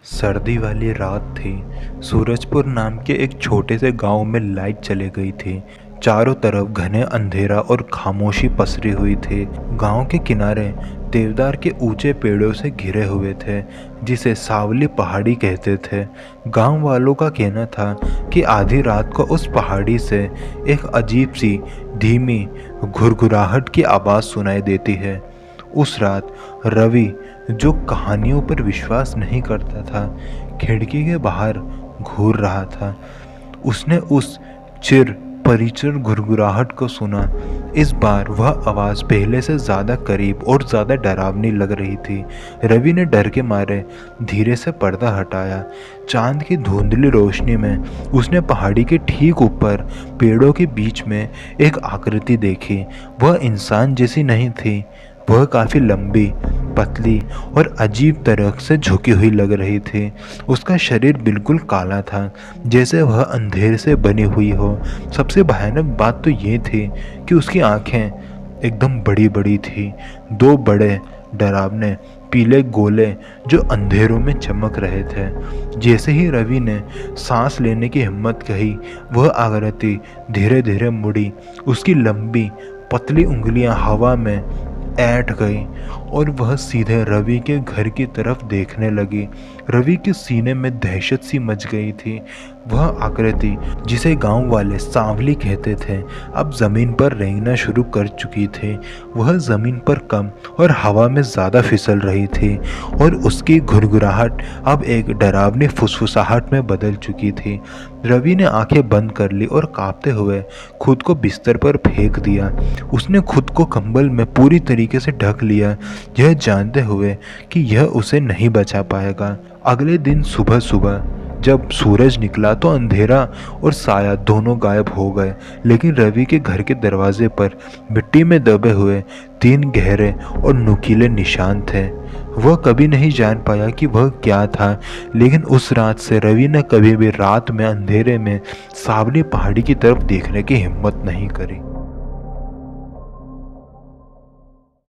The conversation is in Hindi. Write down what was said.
सर्दी वाली रात थी। सूरजपुर नाम के एक छोटे से गांव में लाइट चली गई थी। चारों तरफ घने अंधेरा और खामोशी पसरी हुई थी। गांव के किनारे देवदार के ऊंचे पेड़ों से घिरे हुए थे, जिसे सावली पहाड़ी कहते थे। गांव वालों का कहना था कि आधी रात को उस पहाड़ी से एक अजीब सी धीमी घुरघुराहट की आवाज़ सुनाई देती है। उस रात रवि, जो कहानियों पर विश्वास नहीं करता था, खिड़की के बाहर घूर रहा था। उसने उस चिर परिचित घुरघुराहट को सुना। इस बार वह आवाज़ पहले से ज़्यादा करीब और ज़्यादा डरावनी लग रही थी। रवि ने डर के मारे धीरे से पर्दा हटाया। चांद की धुंधली रोशनी में उसने पहाड़ी के ठीक ऊपर पेड़ों के बीच में एक आकृति देखी। वह इंसान जैसी नहीं थी। वह काफ़ी लंबी, पतली और अजीब तरह से झुकी हुई लग रही थी। उसका शरीर बिल्कुल काला था, जैसे वह अंधेरे से बनी हुई हो। सबसे भयानक बात तो ये थी कि उसकी आंखें एकदम बड़ी बड़ी थी। दो बड़े डरावने पीले गोले जो अंधेरों में चमक रहे थे। जैसे ही रवि ने सांस लेने की हिम्मत कही, वह आकृति धीरे धीरे मुड़ी। उसकी लंबी पतली उंगलियां हवा में ऐंठ गई और वह सीधे रवि के घर की तरफ देखने लगी। रवि के सीने में दहशत सी मच गई थी। वह आकृति, जिसे गांव वाले सांवली कहते थे, अब जमीन पर रेंगना शुरू कर चुकी थी। वह जमीन पर कम और हवा में ज़्यादा फिसल रही थी और उसकी घुरघुराहट अब एक डरावनी फुसफुसाहट में बदल चुकी थी। रवि ने आंखें बंद कर ली और कांपते हुए खुद को बिस्तर पर फेंक दिया। उसने खुद को कंबल में पूरी तरीके से ढक लिया, यह जानते हुए कि यह उसे नहीं बचा पाएगा। अगले दिन सुबह सुबह जब सूरज निकला तो अंधेरा और साया दोनों गायब हो गए, लेकिन रवि के घर के दरवाजे पर मिट्टी में दबे हुए 3 गहरे और नुकीले निशान थे। वह कभी नहीं जान पाया कि वह क्या था, लेकिन उस रात से रवि ने कभी भी रात में अंधेरे में सावली पहाड़ी की तरफ देखने की हिम्मत नहीं करी।